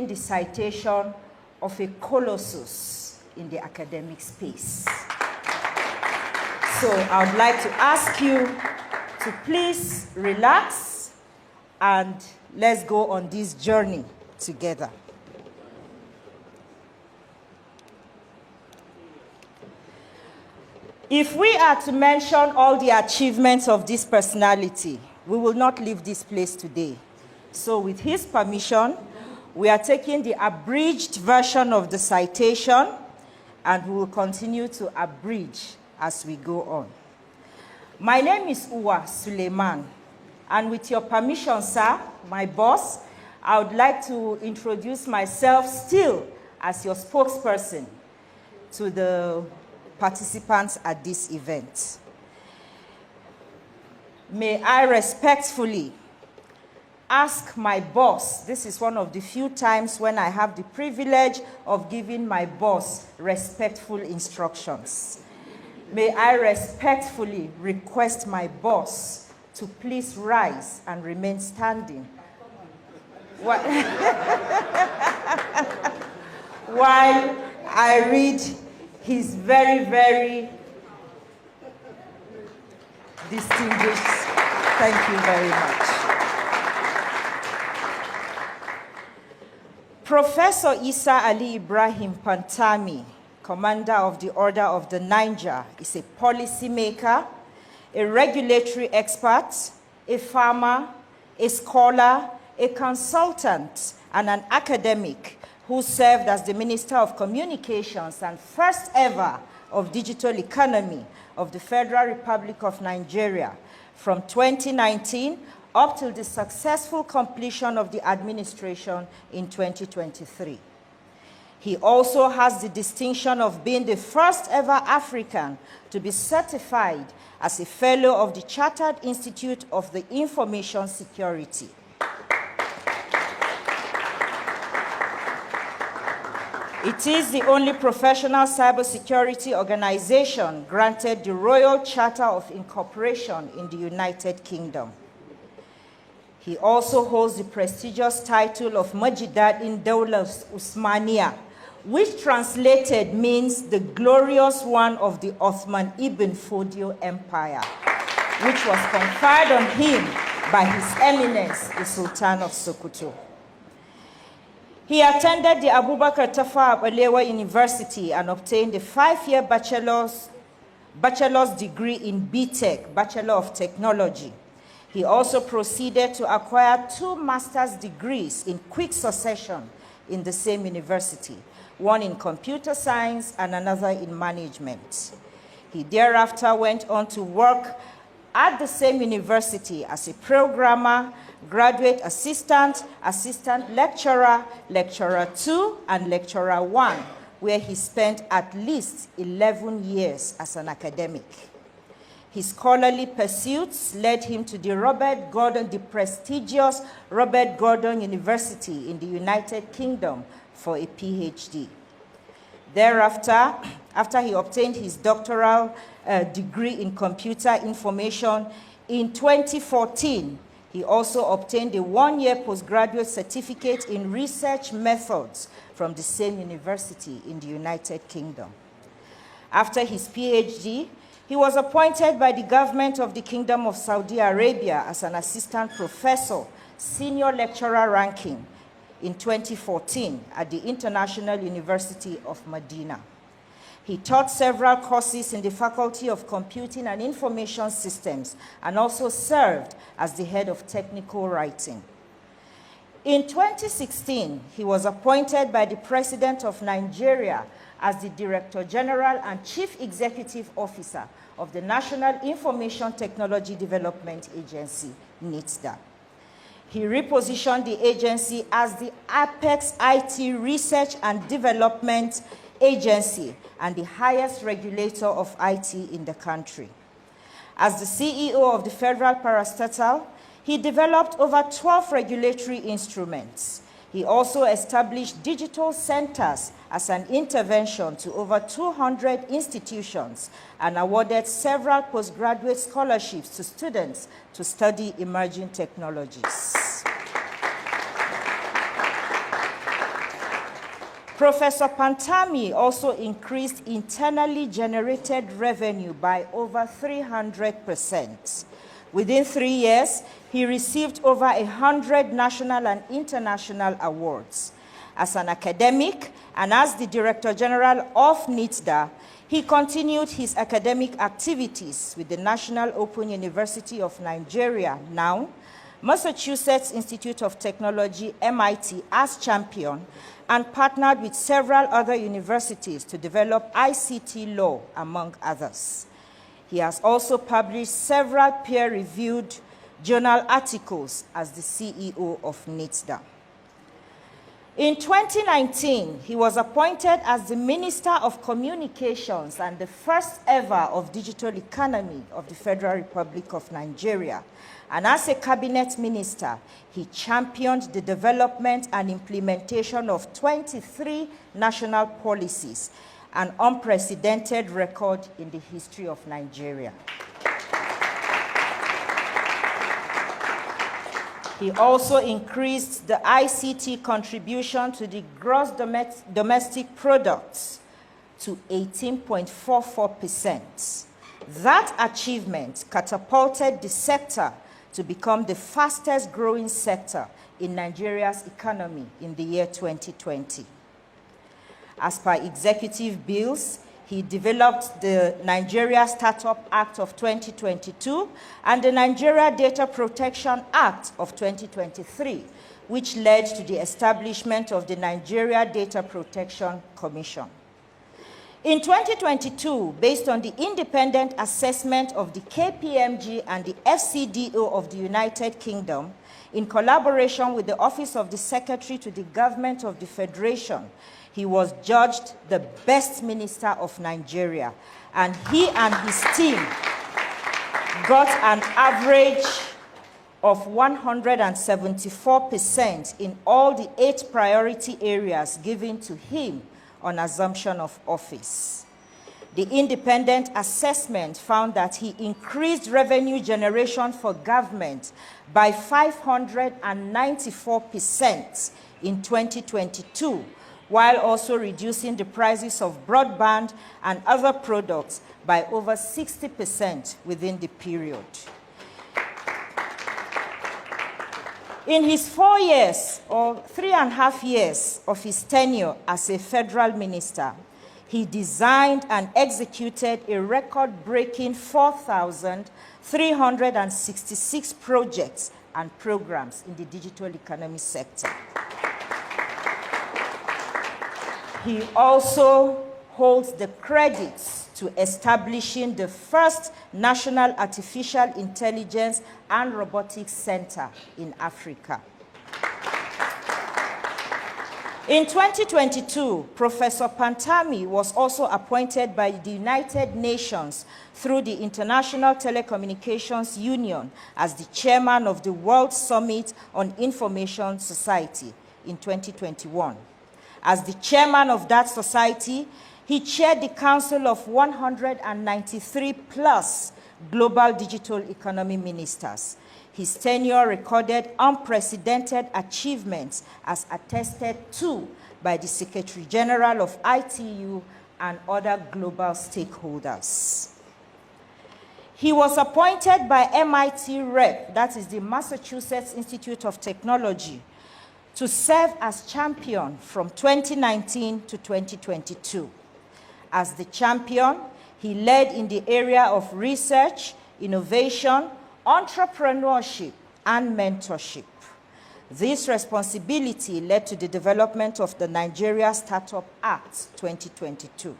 the citation of a colossus in the academic space. So I would like to ask you to please relax and let's go on this journey together. If we are to mention all the achievements of this personality, we will not leave this place today. So with his permission, we are taking the abridged version of the citation, and we will continue to abridge as we go on. My name is Uwa Suleiman, and with your permission, sir, my boss, I would like to introduce myself still as your spokesperson to the participants at this event. May I respectfully ask my boss, this is one of the few times when I have the privilege of giving my boss respectful instructions. May I respectfully request my boss to please rise and remain standing while I read his very, very distinguished. Thank you very much. Professor Issa Ali Ibrahim Pantami, Commander of the Order of the Niger, is a policymaker, a regulatory expert, a farmer, a scholar, a consultant, and an academic who served as the Minister of Communications and first ever of Digital Economy of the Federal Republic of Nigeria from 2019 up till the successful completion of the administration in 2023. He also has the distinction of being the first ever African to be certified as a fellow of the Chartered Institute of the Information Security. It is the only professional cybersecurity organization granted the Royal Charter of Incorporation in the United Kingdom. He also holds the prestigious title of Majidad Daulat Usmaniya, which translated means the glorious one of the Othman Ibn Fodio Empire, which was conferred on him by His Eminence, the Sultan of Sokoto. He attended the Abubakar Tafawa Balewa University and obtained a 5-year bachelor's degree in BTech, Bachelor of Technology. He also proceeded to acquire 2 master's degrees in quick succession in the same university, one in computer science and another in management. He thereafter went on to work at the same university as a programmer, graduate assistant, assistant lecturer, lecturer 2, and lecturer 1, where he spent at least 11 years as an academic. His scholarly pursuits led him to the prestigious Robert Gordon University in the United Kingdom for a PhD. Thereafter, after he obtained his doctoral degree in computer information in 2014, he also obtained a 1-year postgraduate certificate in research methods from the same university in the United Kingdom. After his PhD, he was appointed by the government of the Kingdom of Saudi Arabia as an assistant professor, senior lecturer ranking in 2014 at the International University of Medina. He taught several courses in the Faculty of Computing and Information Systems and also served as the head of technical writing. In 2016, he was appointed by the President of Nigeria as the Director General and Chief Executive Officer of the National Information Technology Development Agency, NITSDA. He repositioned the agency as the Apex IT Research and Development Agency and the highest regulator of IT in the country. As the CEO of the Federal Parastatal, he developed over 12 regulatory instruments. He also established digital centers as an intervention to over 200 institutions and awarded several postgraduate scholarships to students to study emerging technologies. Professor Pantami also increased internally generated revenue by over 300%. Within 3 years, he received over 100 national and international awards. As an academic and as the Director General of NITDA, he continued his academic activities with the National Open University of Nigeria, now Massachusetts Institute of Technology, MIT, as champion, and partnered with several other universities to develop ICT law, among others. He has also published several peer-reviewed journal articles as the CEO of NITDA. In 2019, he was appointed as the Minister of Communications and the first ever of digital economy of the Federal Republic of Nigeria. And as a cabinet minister, he championed the development and implementation of 23 national policies, an unprecedented record in the history of Nigeria. He also increased the ICT contribution to the gross domestic product to 18.44%. That achievement catapulted the sector to become the fastest growing sector in Nigeria's economy in the year 2020. As per executive bills, he developed the Nigeria Startup Act of 2022 and the Nigeria Data Protection Act of 2023, which led to the establishment of the Nigeria Data Protection Commission. In 2022, based on the independent assessment of the KPMG and the FCDO of the United Kingdom, in collaboration with the Office of the Secretary to the Government of the Federation, he was judged the best minister of Nigeria, and he and his team got an average of 174% in all the 8 priority areas given to him on assumption of office. The independent assessment found that he increased revenue generation for government by 594% in 2022, while also reducing the prices of broadband and other products by over 60% within the period. In his 4 years, or 3.5 years of his tenure as a federal minister, he designed and executed a record-breaking 4,366 projects and programs in the digital economy sector. He also holds the credits to establishing the first National Artificial Intelligence and Robotics Center in Africa. In 2022, Professor Pantami was also appointed by the United Nations through the International Telecommunications Union as the chairman of the World Summit on Information Society in 2021. As the chairman of that society, he chaired the Council of 193 plus global digital economy ministers. His tenure recorded unprecedented achievements as attested to by the Secretary General of ITU and other global stakeholders. He was appointed by MIT REP, that is the Massachusetts Institute of Technology, to serve as champion from 2019 to 2022. As the champion, he led in the area of research, innovation, entrepreneurship, and mentorship. This responsibility led to the development of the Nigeria Startup Act 2022.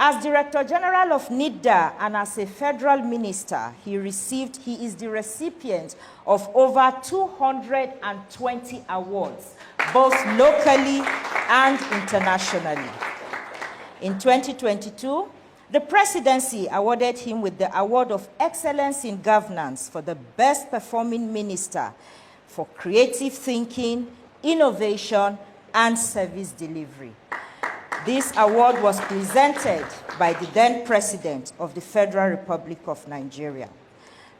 As Director General of NITDA and as a federal minister, he is the recipient of over 220 awards, both locally and internationally. In 2022, the presidency awarded him with the Award of Excellence in Governance for the best performing minister for creative thinking, innovation, and service delivery. This award was presented by the then President of the Federal Republic of Nigeria.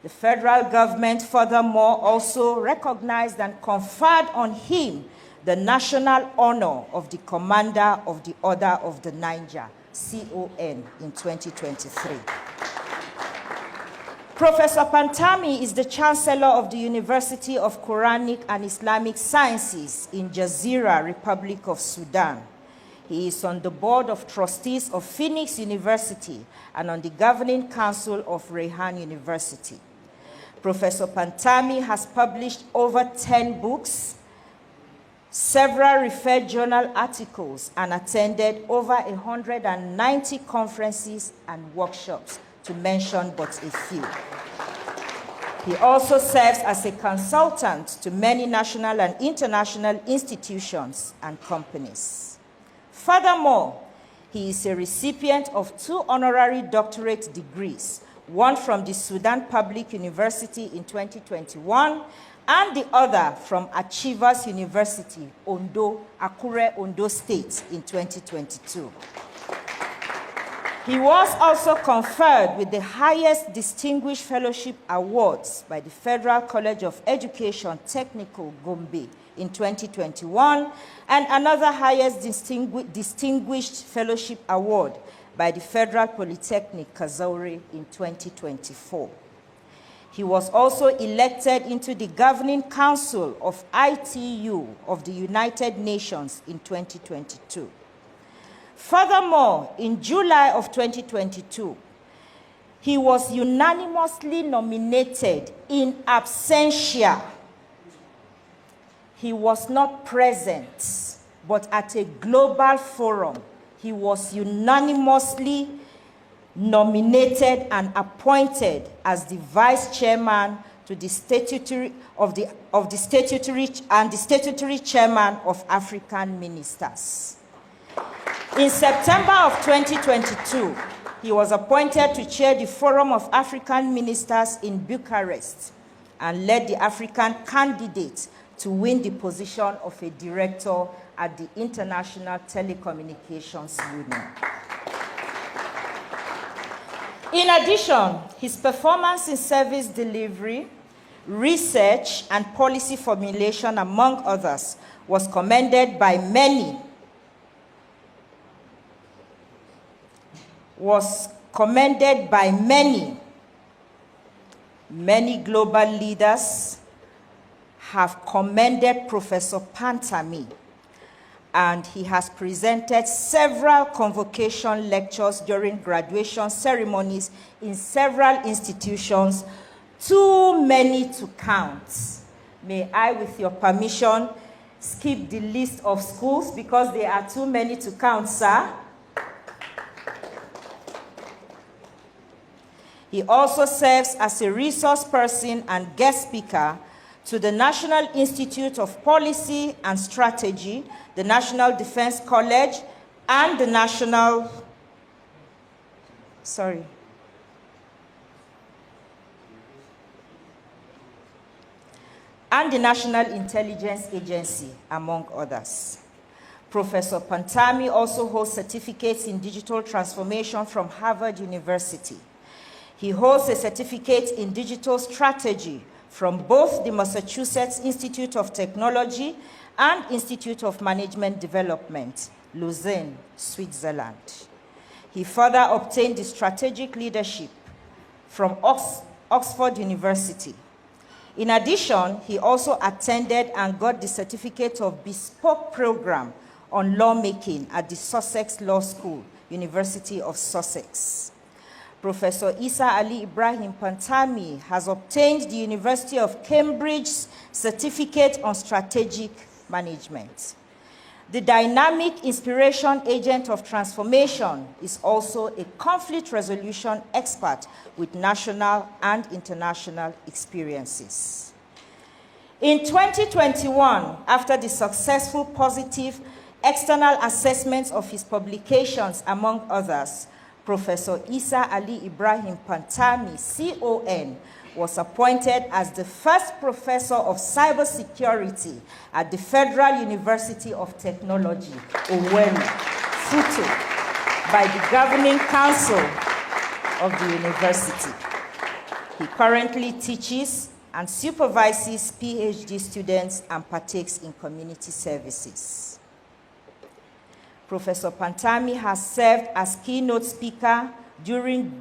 The federal government furthermore also recognized and conferred on him the national honor of the Commander of the Order of the Niger, CON, in 2023. Professor Pantami is the Chancellor of the University of Quranic and Islamic Sciences in Jazeera, Republic of Sudan. He is on the Board of Trustees of Phoenix University and on the Governing Council of Rayhan University. Professor Pantami has published over 10 books, several referred journal articles, and attended over 190 conferences and workshops, to mention but a few. He also serves as a consultant to many national and international institutions and companies. Furthermore, he is a recipient of 2 honorary doctorate degrees, one from the Sudan Public University in 2021 and the other from Achievers University, Ondo, Akure, Ondo State in 2022. He was also conferred with the highest distinguished fellowship awards by the Federal College of Education, Technical, Gombe in 2021, and another highest distinguished fellowship award by the Federal Polytechnic, Kazaure in 2024. He was also elected into the Governing Council of ITU of the United Nations in 2022. Furthermore, in July of 2022, he was unanimously nominated in absentia. He was not present, but at a global forum, he was unanimously nominated and appointed as the vice chairman to the statutory statutory chairman of African ministers. In September of 2022, he was appointed to chair the Forum of African Ministers in Bucharest and led the African candidate to win the position of a director at the International Telecommunications Union. In addition, his performance in service delivery, research, and policy formulation, among others, was commended by many Many global leaders have commended Professor Pantami, and he has presented several convocation lectures during graduation ceremonies in several institutions, too many to count. May I, with your permission, skip the list of schools because there are too many to count, sir? He also serves as a resource person and guest speaker to the National Institute of Policy and Strategy, the National Defense College, and the National Intelligence Agency, among others. Professor Pantami also holds certificates in digital transformation from Harvard University. He holds a certificate in digital strategy from both the Massachusetts Institute of Technology and Institute of Management Development, Lausanne, Switzerland. He further obtained the strategic leadership from Oxford University. In addition, he also attended and got the certificate of bespoke program on lawmaking at the Sussex Law School, University of Sussex. Professor Issa Ali Ibrahim Pantami has obtained the University of Cambridge's Certificate on Strategic Management. The dynamic inspiration agent of transformation is also a conflict resolution expert with national and international experiences. In 2021, after the successful positive external assessments of his publications, among others, Professor Issa Ali Ibrahim Pantami, CON, was appointed as the first professor of cybersecurity at the Federal University of Technology, Owerri, Futo, by the Governing Council of the university. He currently teaches and supervises PhD students and partakes in community services. Professor Pantami has served as keynote speaker during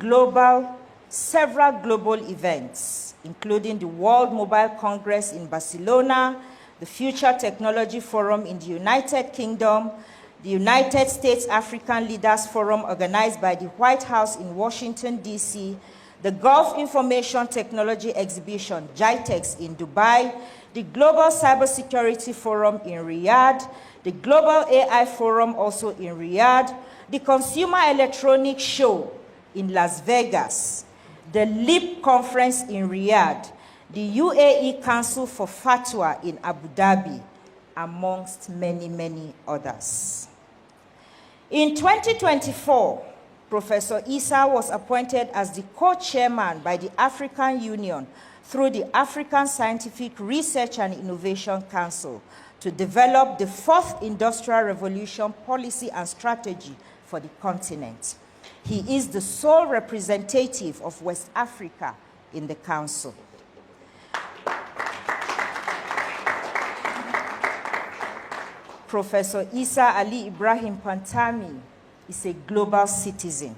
several global events, including the World Mobile Congress in Barcelona, the Future Technology Forum in the United Kingdom, the United States African Leaders Forum organized by the White House in Washington, D.C., the Gulf Information Technology Exhibition, GITEX, in Dubai, the Global Cybersecurity Forum in Riyadh, the Global AI Forum also in Riyadh, the Consumer Electronics Show in Las Vegas, the LEAP Conference in Riyadh, the UAE Council for Fatwa in Abu Dhabi, amongst many, many others. In 2024, Professor Issa was appointed as the co-chairman by the African Union through the African Scientific Research and Innovation Council to develop the fourth industrial revolution policy and strategy for the continent. He is the sole representative of West Africa in the council. Professor Issa Ali Ibrahim Pantami is a global citizen.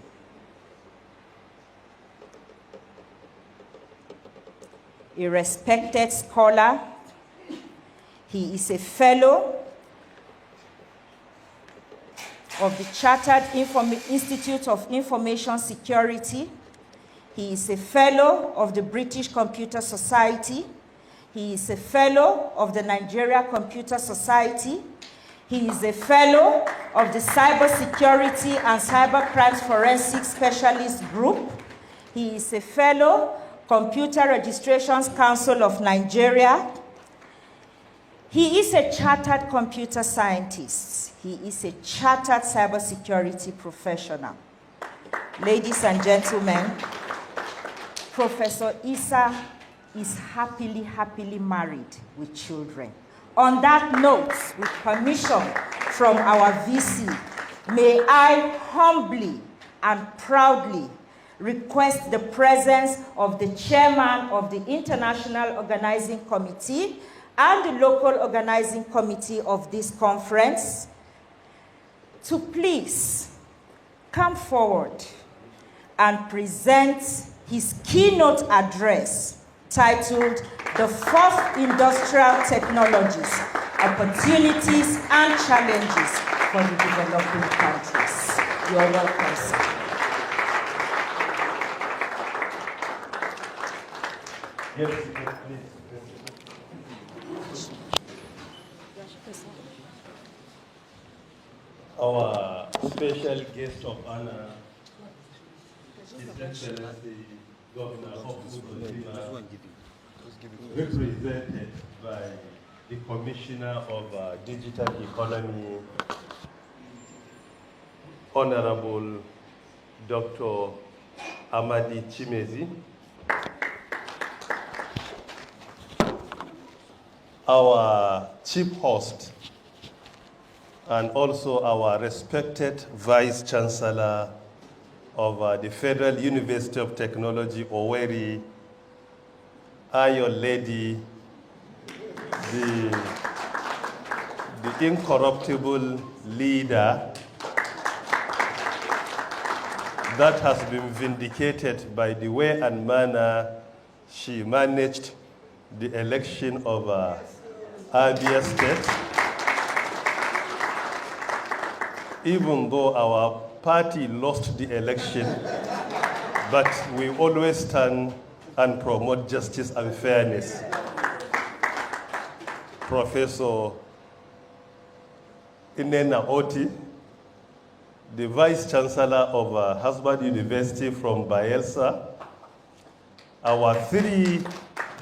A respected scholar. He is a fellow of the Chartered Institute of Information Security. He is a fellow of the British Computer Society. He is a fellow of the Nigeria Computer Society. He is a fellow of the Cybersecurity and Cybercrime Forensic Specialist Group. He is a fellow, Computer Registrations Council of Nigeria. He is a chartered computer scientist. He is a chartered cybersecurity professional. Ladies and gentlemen, Professor Issa is happily married with children. On that note, with permission from our VC, may I humbly and proudly request the presence of the chairman of the International Organizing Committee and the local organizing committee of this conference to please come forward and present his keynote address titled The Fourth Industrial Technologies, Opportunities and Challenges for the Developing Countries. You are welcome, sir. Yes, please. Our special guest of honor, His Excellency Governor of HAFIZUHULLAH, represented by the Commissioner of Digital Economy, Honorable Dr. Amadi Chimezi, our chief host, and also our respected Vice Chancellor of the Federal University of Technology, Owerri, Ayo Lady, the incorruptible leader that has been vindicated by the way and manner she managed the election of Abia State. Even though our party lost the election, but we always stand and promote justice and fairness. Professor Inena Oti, the Vice Chancellor of Harvard University from Bayelsa, our three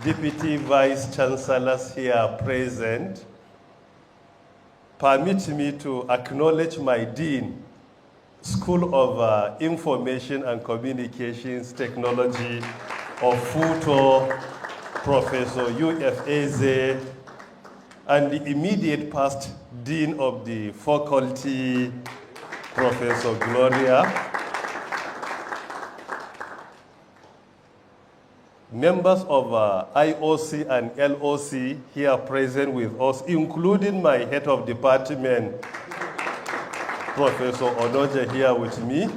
Deputy Vice Chancellors here present, permit me to acknowledge my Dean, School of Information and Communications Technology of Futo, Professor UFAZ, and the immediate past Dean of the faculty, Professor Gloria. members of IOC and LOC here present with us, including my head of department, Professor Onoje, here with me,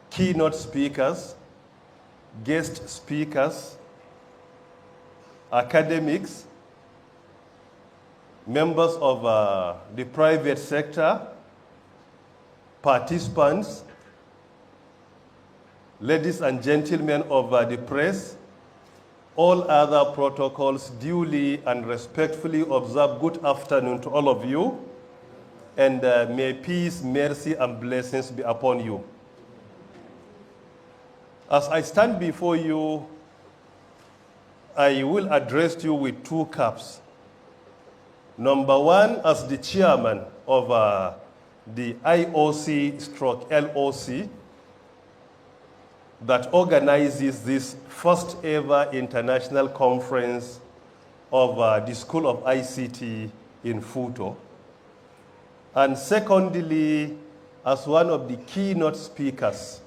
keynote speakers, guest speakers, academics, members of the private sector, participants, ladies and gentlemen of the press, all other protocols duly and respectfully observed. Good afternoon to all of you, and may peace, mercy, and blessings be upon you. As I stand before you, I will address you with two caps. Number one, as the chairman of the IOC/LOC that organizes this first ever international conference of the School of ICT in Futo. And secondly, as one of the keynote speakers.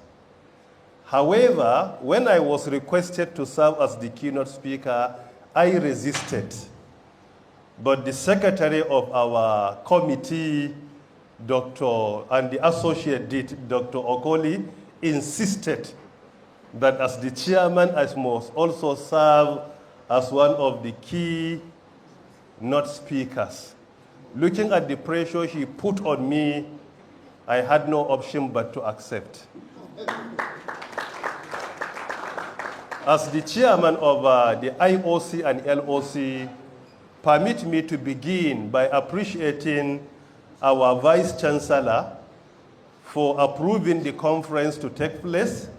However, when I was requested to serve as the keynote speaker, I resisted. But the secretary of our committee, and the associate dean, Dr. Okoli, insisted that as the chairman, I must also serve as one of the key not speakers. Looking at the pressure he put on me, I had no option but to accept. As the chairman of the IOC and LOC, permit me to begin by appreciating our Vice Chancellor for approving the conference to take place,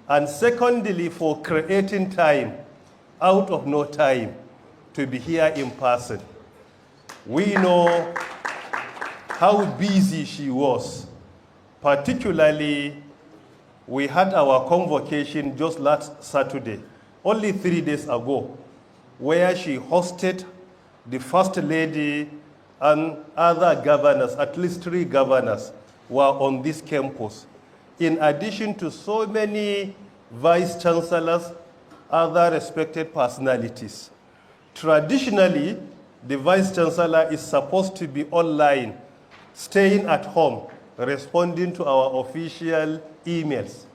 and secondly, for creating time out of no time to be here in person. We know how busy she was. Particularly, we had our convocation just last Saturday, only 3 days ago, where she hosted the First Lady and other governors, at least 3 governors, were on this campus. In addition to so many vice chancellors, other respected personalities. Traditionally, the vice chancellor is supposed to be online, staying at home, responding to our official emails.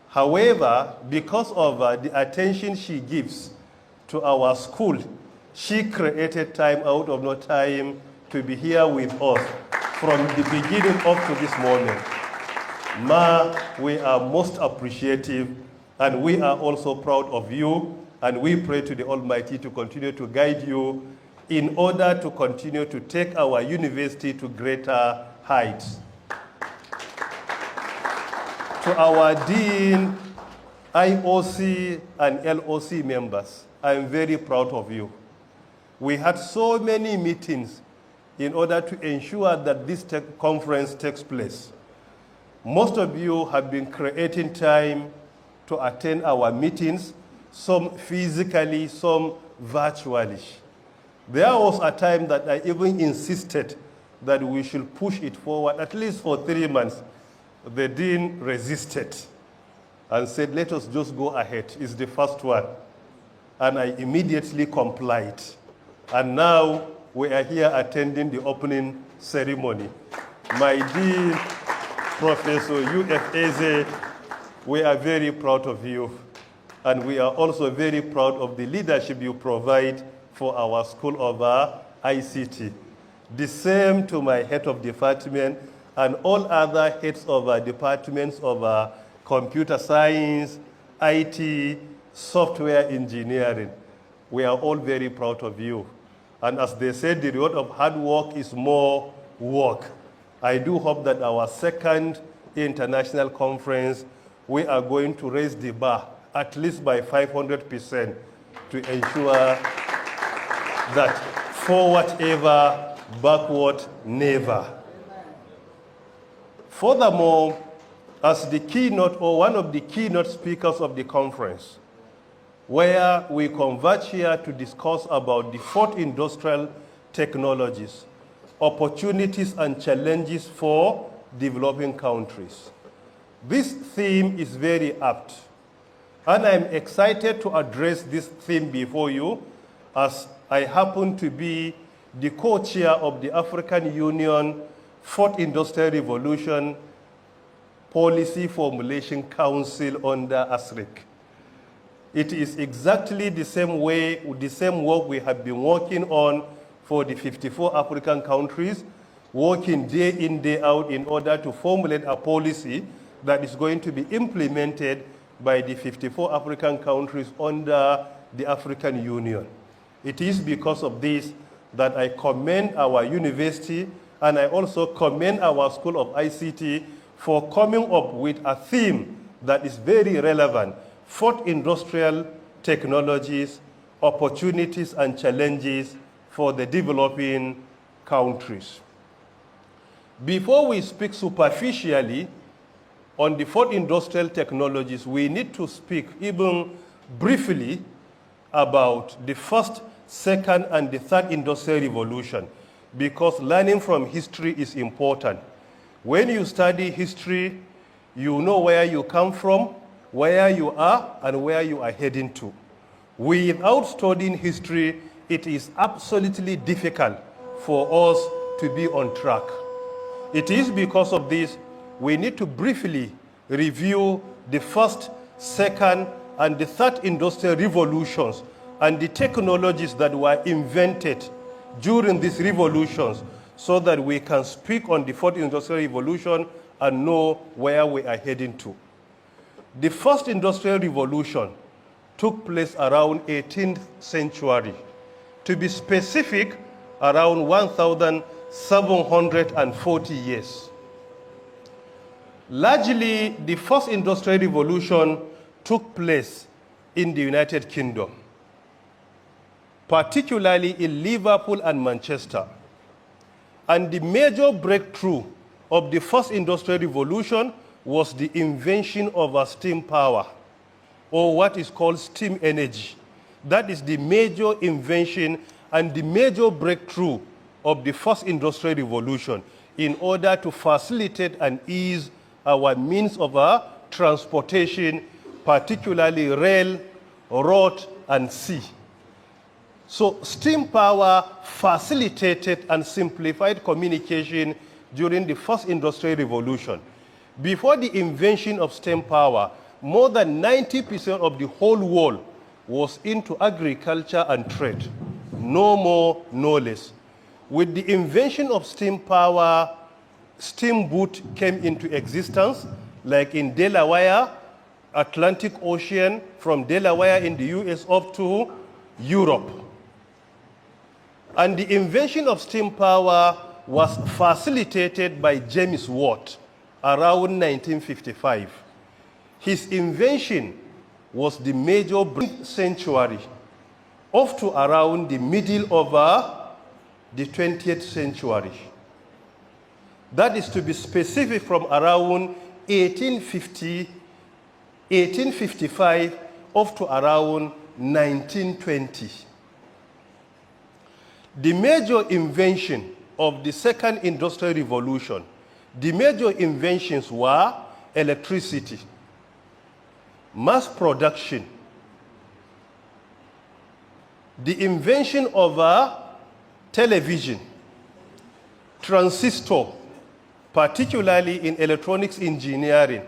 However, because of the attention she gives to our school, she created time out of no time to be here with us from the beginning up to this moment. Ma, we are most appreciative, and we are also proud of you, and we pray to the Almighty to continue to guide you in order to continue to take our university to greater heights. To our Dean, IOC, and LOC members, I am very proud of you. We had so many meetings in order to ensure that this conference takes place. Most of you have been creating time to attend our meetings, some physically, some virtually. There was a time that I even insisted that we should push it forward, at least for 3 months. The dean resisted and said, let us just go ahead. It's the first one. And I immediately complied. And now we are here attending the opening ceremony. My dean, Professor UFAZ, we are very proud of you. And we are also very proud of the leadership you provide for our School of ICT. The same to my head of department and all other heads of departments of computer science, IT, software engineering. We are all very proud of you. And as they said, the reward of hard work is more work. I do hope that our second international conference, we are going to raise the bar at least by 500% to ensure that forward ever, backward never. Furthermore, as the keynote or one of the keynote speakers of the conference, where we converge here to discuss about the 4th industrial technologies, opportunities and challenges for developing countries. This theme is very apt And I'm excited to address this theme before you, as I happen to be the co-chair of the African Union Fourth Industrial Revolution Policy Formulation Council under ASRIC. It is exactly the same way, the same work we have been working on for the 54 African countries, working day in, day out in order to formulate a policy that is going to be implemented by the 54 African countries under the African Union. It is because of this that I commend our university, and I also commend our School of ICT for coming up with a theme that is very relevant: fourth industrial technologies, opportunities and challenges for the developing countries. Before we speak superficially on the fourth industrial technologies, we need to speak even briefly about the first, second, and the third industrial revolution, because learning from history is important. When you study history, you know where you come from, where you are, and where you are heading to. Without studying history, it is absolutely difficult for us to be on track. It is because of this we need to briefly review the first, second, and the third industrial revolutions and the technologies that were invented during these revolutions, so that we can speak on the fourth industrial revolution and know where we are heading to. The first industrial revolution took place around 18th century. To be specific, around 1,740 years. Largely, the first industrial revolution took place in the United Kingdom, particularly in Liverpool and Manchester. And the major breakthrough of the first industrial revolution was the invention of a steam power, or what is called steam energy. That is the major invention and the major breakthrough of the first industrial revolution in order to facilitate and ease our means of transportation, particularly rail, road, and sea. So steam power facilitated and simplified communication during the first industrial revolution. Before the invention of steam power, more than 90% of the whole world was into agriculture and trade. No more, no less. With the invention of steam power, steamboat came into existence, like in Delaware, Atlantic Ocean, from Delaware in the US up to Europe. And the invention of steam power was facilitated by James Watt around 1955. His invention was the major century, up to around the middle of the 20th century. That is, to be specific, from around 1855 up to around 1920. The major invention of the second industrial revolution, the major inventions were electricity, mass production, the invention of television, transistor, particularly in electronics engineering.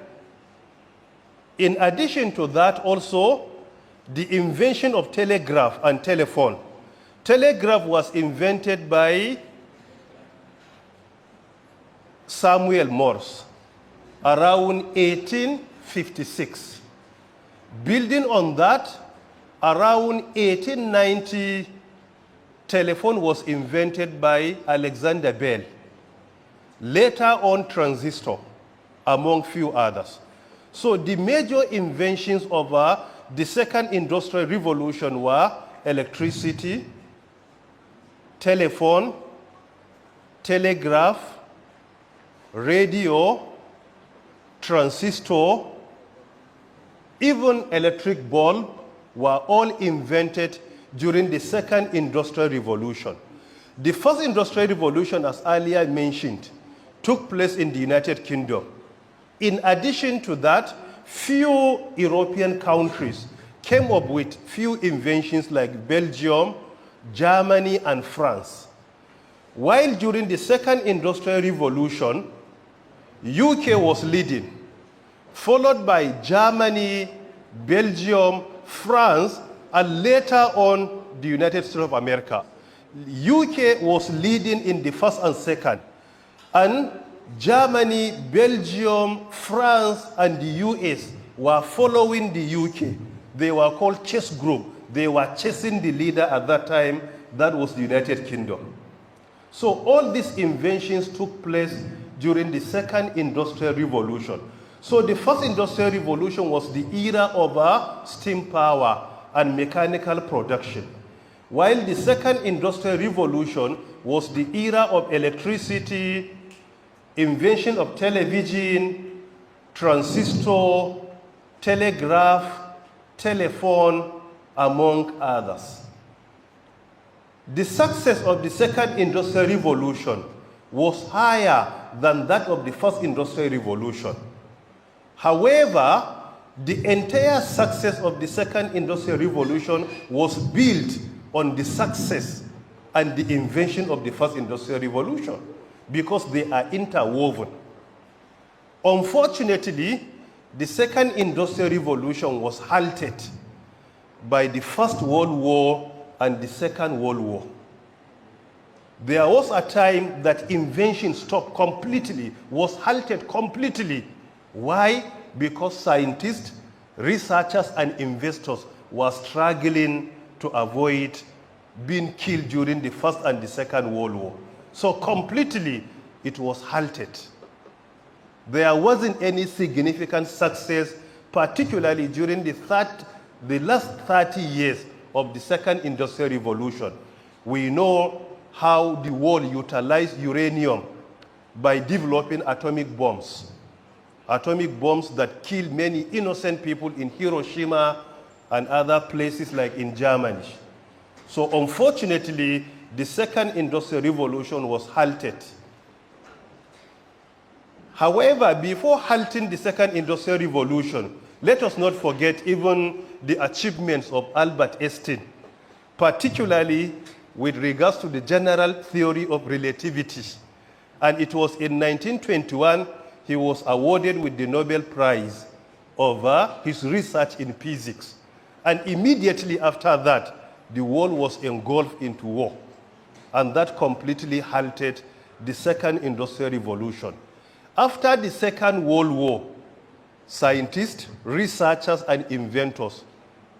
In addition to that, also, the invention of telegraph and telephone. Telegraph was invented by Samuel Morse around 1856. Building on that, around 1890, telephone was invented by Alexander Bell. Later on, transistor, among few others. So the major inventions of the second industrial revolution were electricity, telephone, telegraph, radio, transistor, even electric bulb were all invented during the second industrial revolution. The first industrial revolution, as earlier mentioned, took place in the United Kingdom. In addition to that, few European countries came up with few inventions like Belgium, Germany, and France. While during the Second Industrial Revolution, UK was leading, followed by Germany, Belgium, France, and later on the United States of America. UK was leading in the first and second, and Germany, Belgium, France, and the US were following the UK. They were called chess group. They were chasing the leader at that time. That was the United Kingdom. So all these inventions took place during the Second Industrial Revolution. So the First Industrial Revolution was the era of steam power and mechanical production, while the Second Industrial Revolution was the era of electricity, invention of television, transistor, telegraph, telephone, among others. The success of the Second Industrial Revolution was higher than that of the First Industrial Revolution. However, the entire success of the Second Industrial Revolution was built on the success and the invention of the First Industrial Revolution, because they are interwoven. Unfortunately, the Second Industrial Revolution was halted by the First World War and the Second World War. There was a time that invention stopped completely, was halted completely. Why? Because scientists, researchers, and investors were struggling to avoid being killed during the First and the Second World War. So completely, it was halted. There wasn't any significant success, particularly during the last 30 years of the Second Industrial Revolution. We know how the world utilized uranium by developing atomic bombs that killed many innocent people in Hiroshima and other places like in Germany. So unfortunately, the Second Industrial Revolution was halted. However, before halting the Second Industrial Revolution, let us not forget even the achievements of Albert Einstein, particularly with regards to the general theory of relativity. And it was in 1921 he was awarded with the Nobel Prize over his research in physics. And immediately after that, the world was engulfed into war. And that completely halted the Second Industrial Revolution. After the Second World War, scientists, researchers, and inventors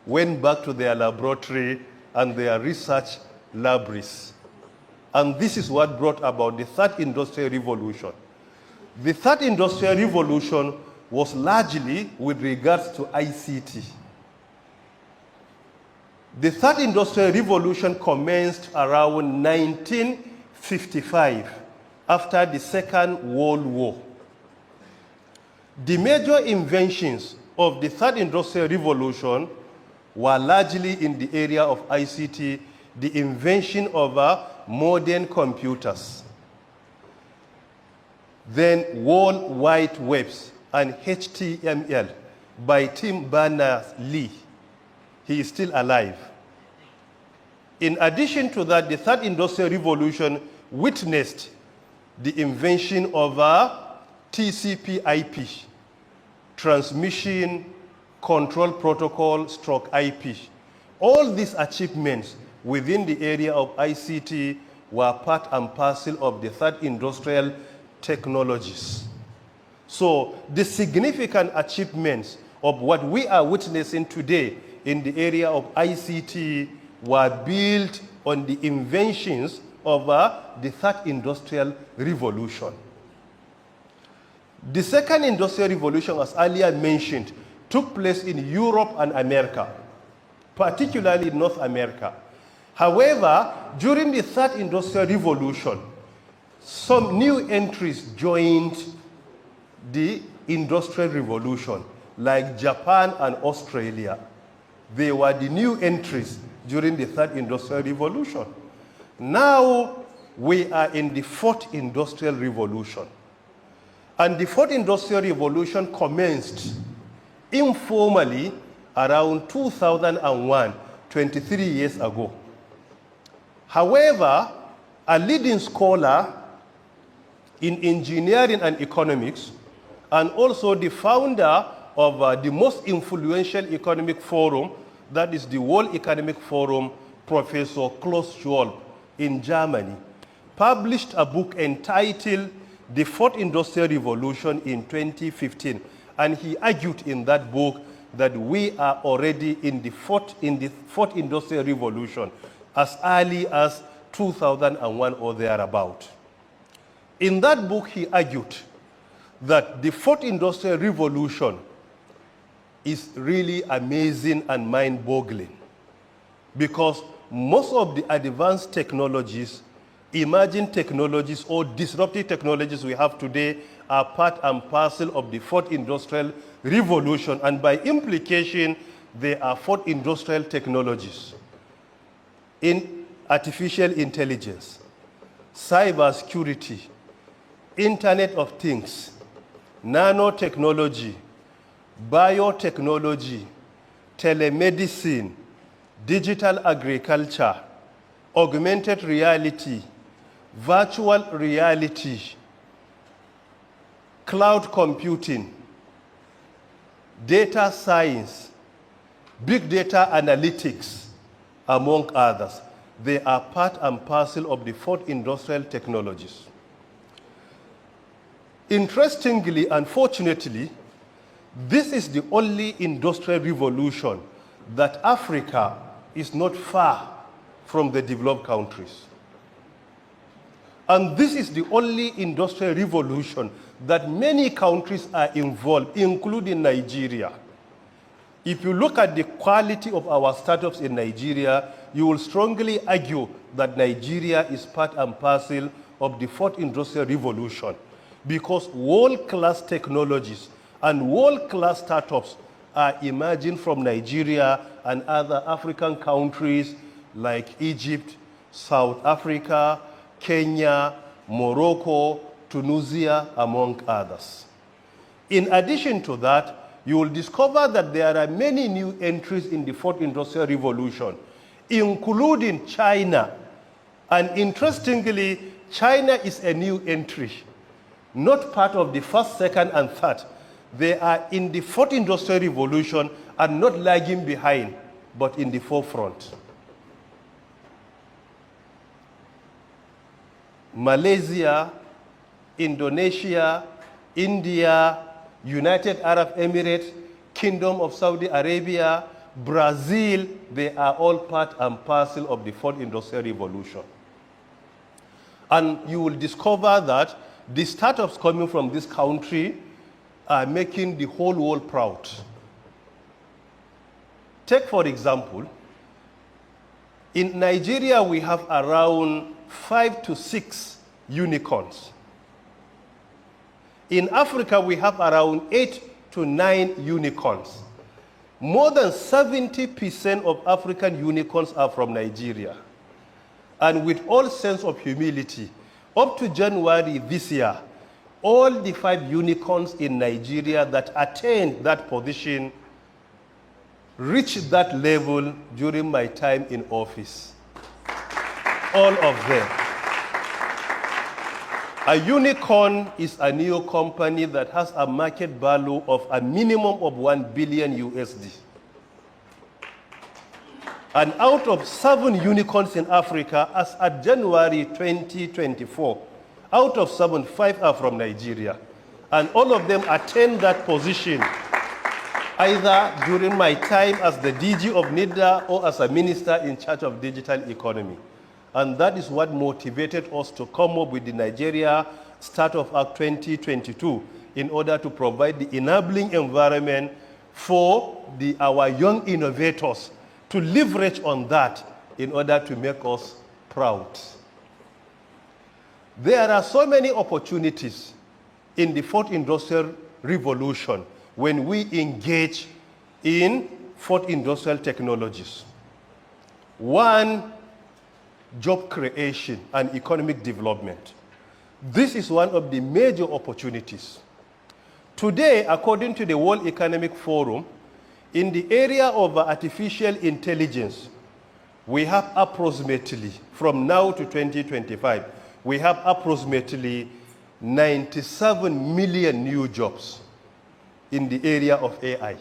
went back to their laboratory and their research libraries. And this is what brought about the Third Industrial Revolution. The Third Industrial Revolution was largely with regards to ICT. The Third Industrial Revolution commenced around 1955, after the Second World War. The major inventions of the Third Industrial Revolution were largely in the area of ICT, the invention of modern computers, then World Wide Webs and HTML by Tim Berners-Lee. He is still alive. In addition to that, the Third Industrial Revolution witnessed the invention of TCP/IP, Transmission Control Protocol /IP. All these achievements within the area of ICT were part and parcel of the Third Industrial technologies. So the significant achievements of what we are witnessing today in the area of ICT were built on the inventions of the Third Industrial Revolution. The Second Industrial Revolution, as earlier mentioned, took place in Europe and America, particularly North America. However, during the Third Industrial Revolution, some new entries joined the Industrial Revolution, like Japan and Australia. They were the new entries during the Third Industrial Revolution. Now we are in the Fourth Industrial Revolution. And the Fourth Industrial Revolution commenced informally around 2001, 23 years ago. However, a leading scholar in engineering and economics, and also the founder of the most influential economic forum, that is the World Economic Forum, Professor Klaus Schwab in Germany, published a book entitled The Fourth Industrial Revolution in 2015. And he argued in that book that we are already in the fourth industrial revolution as early as 2001 or thereabout. In that book, he argued that the fourth industrial revolution is really amazing and mind-boggling, because most of the advanced technologies, emerging technologies, or disruptive technologies we have today are part and parcel of the fourth industrial revolution, and by implication, they are fourth industrial technologies in artificial intelligence, cybersecurity, Internet of Things, nanotechnology, biotechnology, telemedicine, digital agriculture, augmented reality, virtual reality, cloud computing, data science, big data analytics, among others. They are part and parcel of the fourth industrial technologies. Interestingly, unfortunately, this is the only industrial revolution that Africa is not far from the developed countries. And this is the only industrial revolution that many countries are involved, including Nigeria. If you look at the quality of our startups in Nigeria, you will strongly argue that Nigeria is part and parcel of the fourth industrial revolution, because world-class technologies and world-class startups are emerging from Nigeria and other African countries like Egypt, South Africa, Kenya, Morocco, Tunisia, among others. In addition to that, you will discover that there are many new entries in the fourth industrial revolution, including China. And interestingly, China is a new entry, not part of the first, second, and third. They are in the fourth industrial revolution and not lagging behind, but in the forefront. Malaysia, Indonesia, India, United Arab Emirates, Kingdom of Saudi Arabia, Brazil, they are all part and parcel of the fourth industrial revolution. And you will discover that the startups coming from this country are making the whole world proud. Take, for example, in Nigeria, we have around 5 to 6 unicorns. In Africa, we have around 8 to 9 unicorns. More than 70% of African unicorns are from Nigeria. And with all sense of humility, up to January this year, all the 5 unicorns in Nigeria that attained that position reached that level during my time in office. All of them. A unicorn is a new company that has a market value of a minimum of 1 billion USD. And out of 7 unicorns in Africa, as at January 2024, out of 7, 5 are from Nigeria. And all of them attained that position either during my time as the DG of NIDA or as a minister in charge of digital economy. And that is what motivated us to come up with the Nigeria Startup Act 2022 in order to provide the enabling environment for our young innovators to leverage on that in order to make us proud. There are so many opportunities in the fourth industrial revolution when we engage in fourth industrial technologies. One, job creation and economic development. This is one of the major opportunities. Today, according to the World Economic Forum, in the area of artificial intelligence, we have approximately, from now to 2025, we have approximately 97 million new jobs in the area of AI.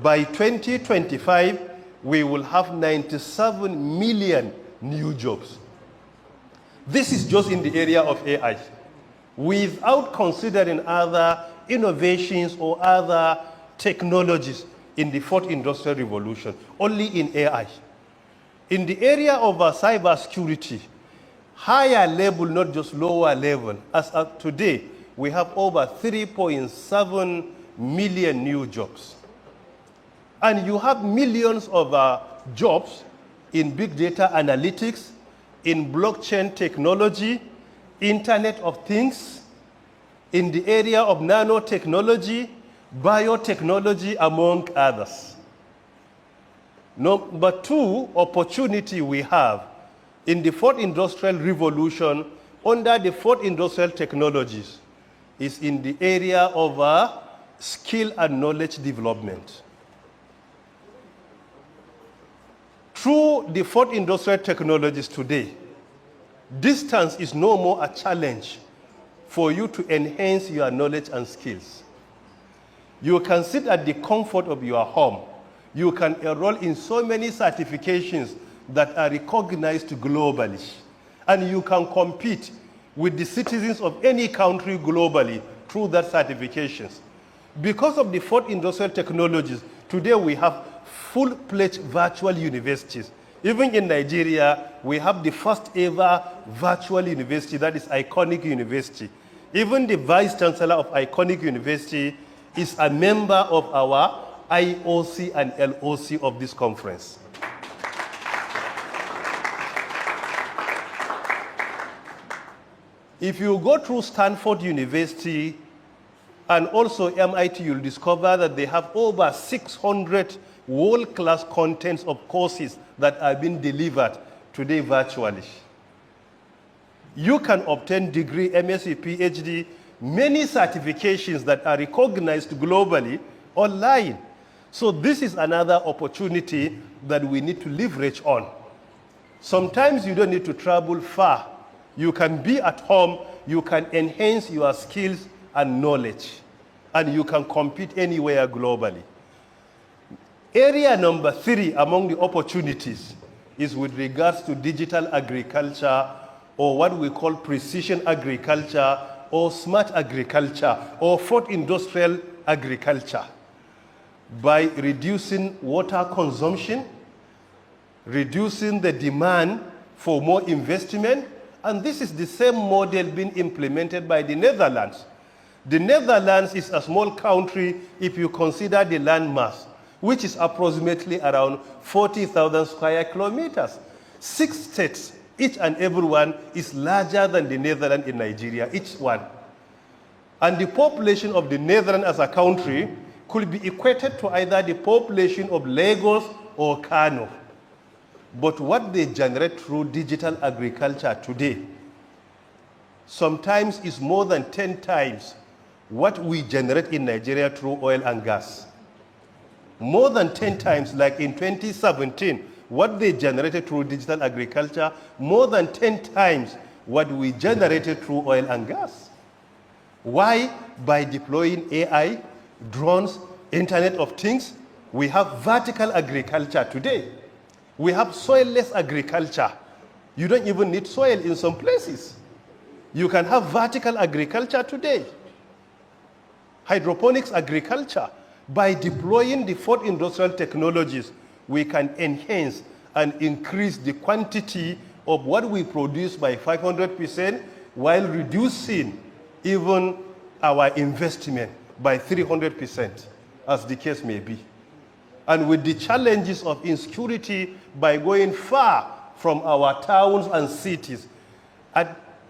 By 2025, we will have 97 million new jobs. This is just in the area of AI, without considering other innovations or other technologies in the fourth industrial revolution, only in AI. In the area of cybersecurity, higher level, not just lower level, as of today, we have over 3.7 million new jobs. And you have millions of jobs in big data analytics, in blockchain technology, Internet of Things, in the area of nanotechnology, biotechnology, among others. Number two opportunity we have in the fourth industrial revolution under the fourth industrial technologies is in the area of skill and knowledge development. Through the fourth industrial technologies today, distance is no more a challenge for you to enhance your knowledge and skills. You can sit at the comfort of your home. You can enroll in so many certifications that are recognized globally. And you can compete with the citizens of any country globally through that certifications. Because of the fourth industrial technologies, today we have full-fledged virtual universities. Even in Nigeria, we have the first ever virtual university, that is Iconic University. Even the Vice Chancellor of Iconic University is a member of our IOC and LOC of this conference. If you go through Stanford University and also MIT, you'll discover that they have over 600 world-class contents of courses that are being delivered today virtually. You can obtain degree, MSc, PhD, many certifications that are recognized globally online. So this is another opportunity that we need to leverage on. Sometimes you don't need to travel far. You can be at home, you can enhance your skills and knowledge, and you can compete anywhere globally. Area number 3 among the opportunities is with regards to digital agriculture, or what we call precision agriculture, or smart agriculture, or fourth industrial agriculture. By reducing water consumption, reducing the demand for more investment, and this is the same model being implemented by the Netherlands. The Netherlands is a small country if you consider the land mass, which is approximately around 40,000 square kilometers. 6 states, each and every one is larger than the Netherlands in Nigeria, each one. And the population of the Netherlands as a country could be equated to either the population of Lagos or Kano. But what they generate through digital agriculture today sometimes is more than 10 times what we generate in Nigeria through oil and gas. More than 10 times, like in 2017, what they generated through digital agriculture, more than 10 times what we generated through oil and gas. Why? By deploying AI, drones, Internet of Things. We have vertical agriculture today. We have soilless agriculture. You don't even need soil in some places. You can have vertical agriculture today. Hydroponics agriculture. By deploying the fourth industrial technologies, we can enhance and increase the quantity of what we produce by 500% while reducing even our investment by 300%, as the case may be. And with the challenges of insecurity, by going far from our towns and cities,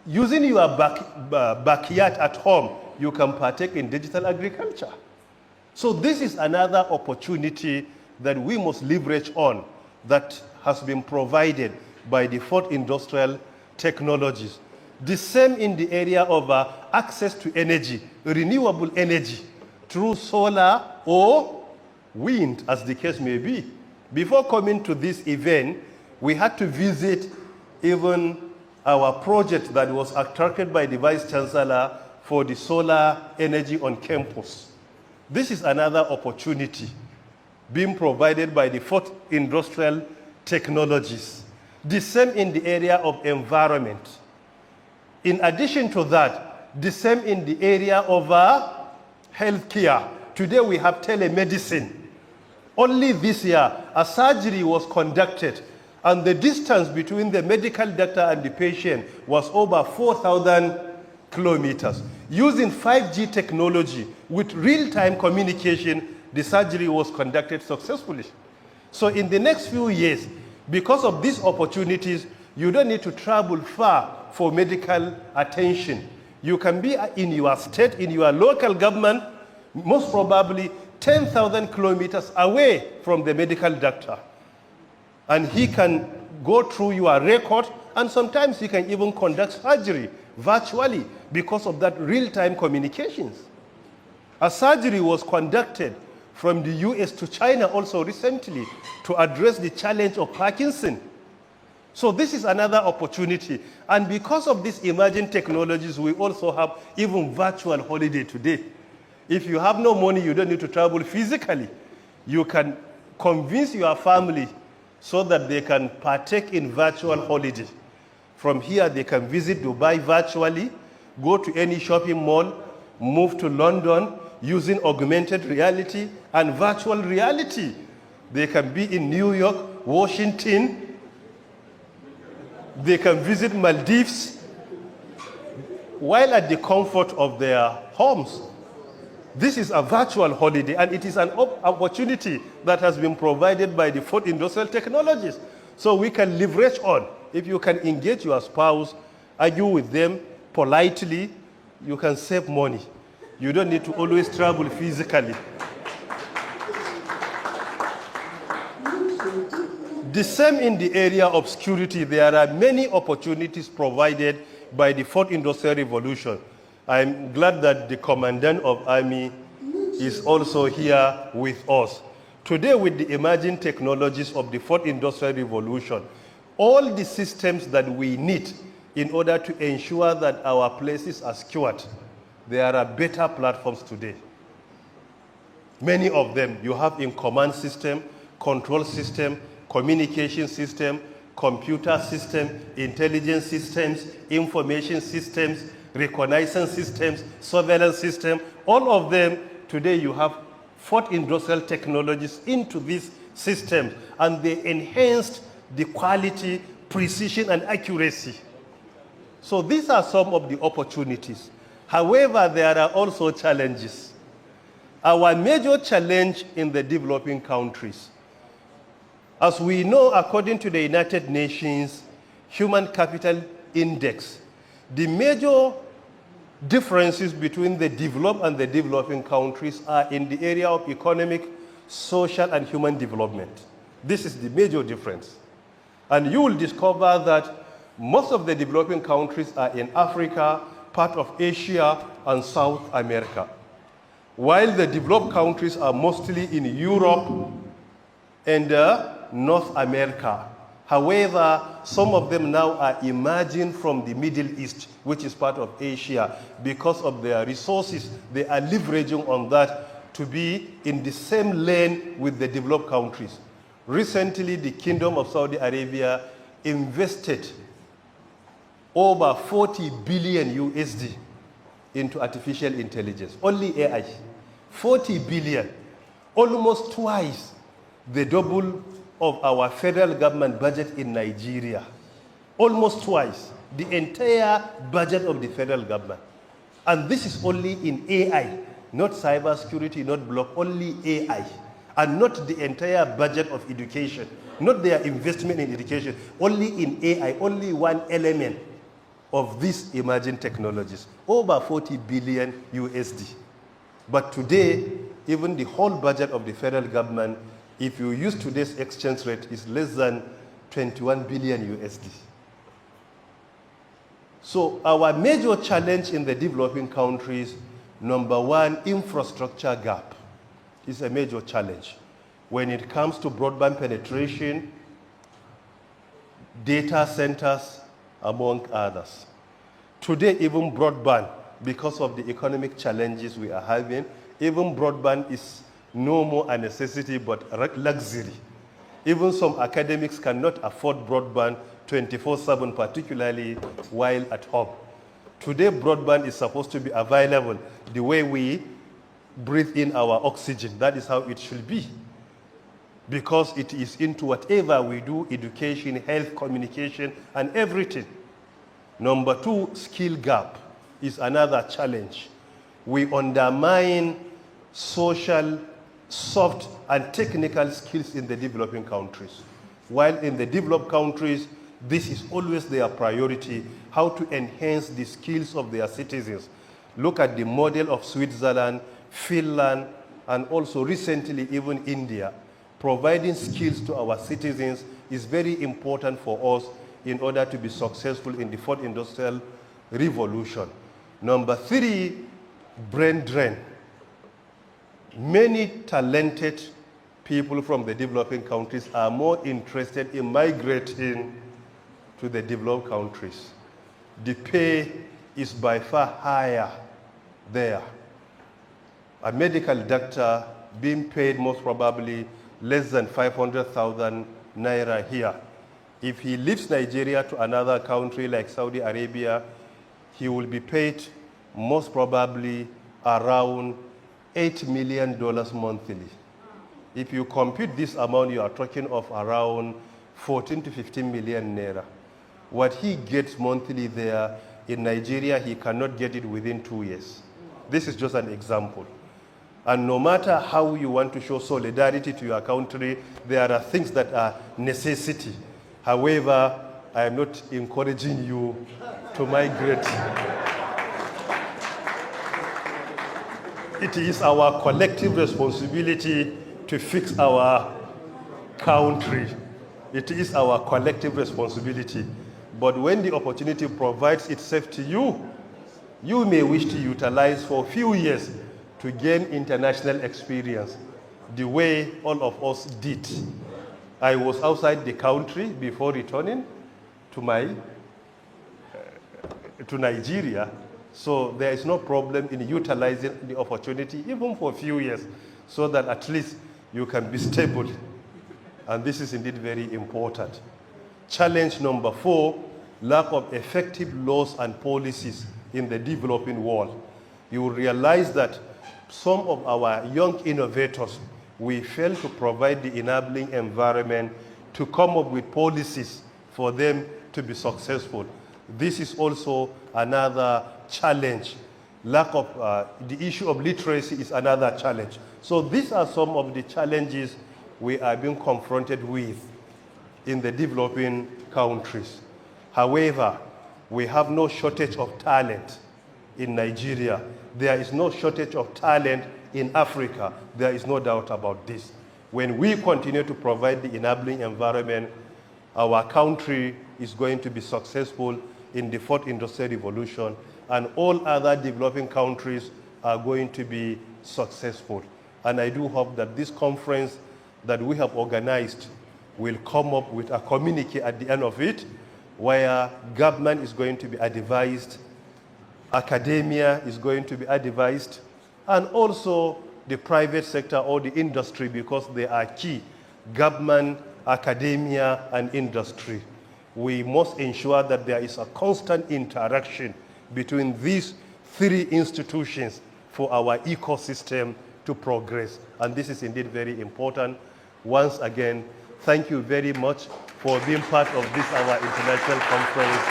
using your backyard at home, you can partake in digital agriculture. So this is another opportunity that we must leverage on that has been provided by the fourth industrial technologies. The same in the area of access to energy, renewable energy, through solar or wind, as the case may be. Before coming to this event, we had to visit even our project that was attracted by the Vice Chancellor for the solar energy on campus. This is another opportunity being provided by the fourth industrial technologies. The same in the area of environment. In addition to that, the same in the area of healthcare. Today we have telemedicine. Only this year, a surgery was conducted, and the distance between the medical doctor and the patient was over 4,000 kilometers. Using 5G technology with real-time communication, the surgery was conducted successfully. So in the next few years, because of these opportunities, you don't need to travel far for medical attention. You can be in your state, in your local government, most probably 10,000 kilometers away from the medical doctor. And he can go through your record, and sometimes he can even conduct surgery virtually because of that real-time communications. A surgery was conducted from the US to China also recently to address the challenge of Parkinson. So this is another opportunity. And because of these emerging technologies, we also have even virtual holiday today. If you have no money, you don't need to travel physically. You can convince your family so that they can partake in virtual holiday. From here, they can visit Dubai virtually, go to any shopping mall, move to London using augmented reality and virtual reality. They can be in New York, Washington. They can visit Maldives while at the comfort of their homes. This is a virtual holiday, and it is an opportunity that has been provided by the fourth industrial technologies. So we can leverage on. If you can engage your spouse, argue with them politely, you can save money. You don't need to always travel physically. The same in the area of security. There are many opportunities provided by the fourth industrial revolution. I'm glad that the commandant of army is also here with us. Today, with the emerging technologies of the fourth industrial revolution, all the systems that we need in order to ensure that our places are secured, there are better platforms today. Many of them, you have in command system, control system, communication system, computer system, intelligence systems, information systems, reconnaissance systems, surveillance system. All of them, today you have fourth industrial technologies into these systems, and they enhanced the quality, precision, and accuracy. So these are some of the opportunities. However, there are also challenges. Our major challenge in the developing countries, as we know, according to the United Nations Human Capital Index, the major differences between the developed and the developing countries are in the area of economic, social, and human development. This is the major difference. And you will discover that most of the developing countries are in Africa, part of Asia, and South America, while the developed countries are mostly in Europe and North America. However, some of them now are emerging from the Middle East, which is part of Asia. Because of their resources, they are leveraging on that to be in the same lane with the developed countries. Recently, the Kingdom of Saudi Arabia invested over 40 billion USD into artificial intelligence, only AI. 40 billion, almost twice the double of our federal government budget in Nigeria. Almost twice the entire budget of the federal government. And this is only in AI, not cybersecurity, not block, only AI. And not the entire budget of education, not their investment in education, only in AI, only one element of these emerging technologies, over 40 billion USD. But today, even the whole budget of the federal government, if you use today's exchange rate, is less than 21 billion USD. So our major challenge in the developing countries, number one, infrastructure gap is a major challenge. When it comes to broadband penetration, data centers, among others. Today, even broadband, because of the economic challenges we are having, even broadband is no more a necessity but a luxury. Even some academics cannot afford broadband 24/7, particularly while at home. Today, broadband is supposed to be available the way we breathe in our oxygen. That is how it should be, because it is into whatever we do, education, health, communication, and everything. Number two, skill gap is another challenge. We undermine social, soft, and technical skills in the developing countries. While in the developed countries, this is always their priority, how to enhance the skills of their citizens. Look at the model of Switzerland, Finland, and also recently even India. Providing skills to our citizens is very important for us in order to be successful in the fourth industrial revolution. Number three, brain drain. Many talented people from the developing countries are more interested in migrating to the developed countries. The pay is by far higher there. A medical doctor being paid most probably less than 500,000 naira here. If he leaves Nigeria to another country like Saudi Arabia, he will be paid most probably around $8 million monthly. If you compute this amount, you are talking of around 14 to 15 million naira. What he gets monthly there, in Nigeria, he cannot get it within 2 years. This is just an example. And no matter how you want to show solidarity to your country, there are things that are necessity. However, I am not encouraging you to migrate. It is our collective responsibility to fix our country. It is our collective responsibility. But when the opportunity provides itself to you, you may wish to utilize for a few years to gain international experience, the way all of us did. I was outside the country before returning to Nigeria, so there is no problem in utilizing the opportunity even for a few years, so that at least you can be stable. And this is indeed very important. Challenge number four, lack of effective laws and policies in the developing world. You will realize that some of our young innovators, we fail to provide the enabling environment to come up with policies for them to be successful. This is also another challenge. Lack of, the issue of literacy is another challenge. So these are some of the challenges we are being confronted with in the developing countries. However, we have no shortage of talent in Nigeria. There is no shortage of talent in Africa. There is no doubt about this. When we continue to provide the enabling environment, our country is going to be successful in the fourth industrial revolution, and all other developing countries are going to be successful. And I do hope that this conference that we have organized will come up with a communique at the end of it, where government is going to be advised, academia is going to be advised, and also the private sector or the industry, because they are key: government, academia, and industry. We must ensure that there is a constant interaction between these three institutions for our ecosystem to progress. And this is indeed very important. Once again, thank you very much for being part of this, our international conference.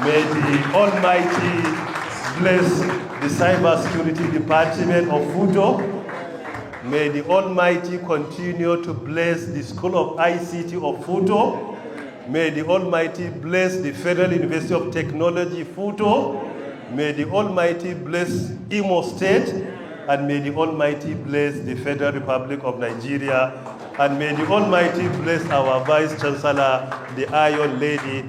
May the Almighty bless the Cybersecurity Department of FUTO. May the Almighty continue to bless the School of ICT of FUTO. May the Almighty bless the Federal University of Technology, FUTO. May the Almighty bless Imo State. And may the Almighty bless the Federal Republic of Nigeria. And may the Almighty bless our Vice Chancellor, the Iron Lady,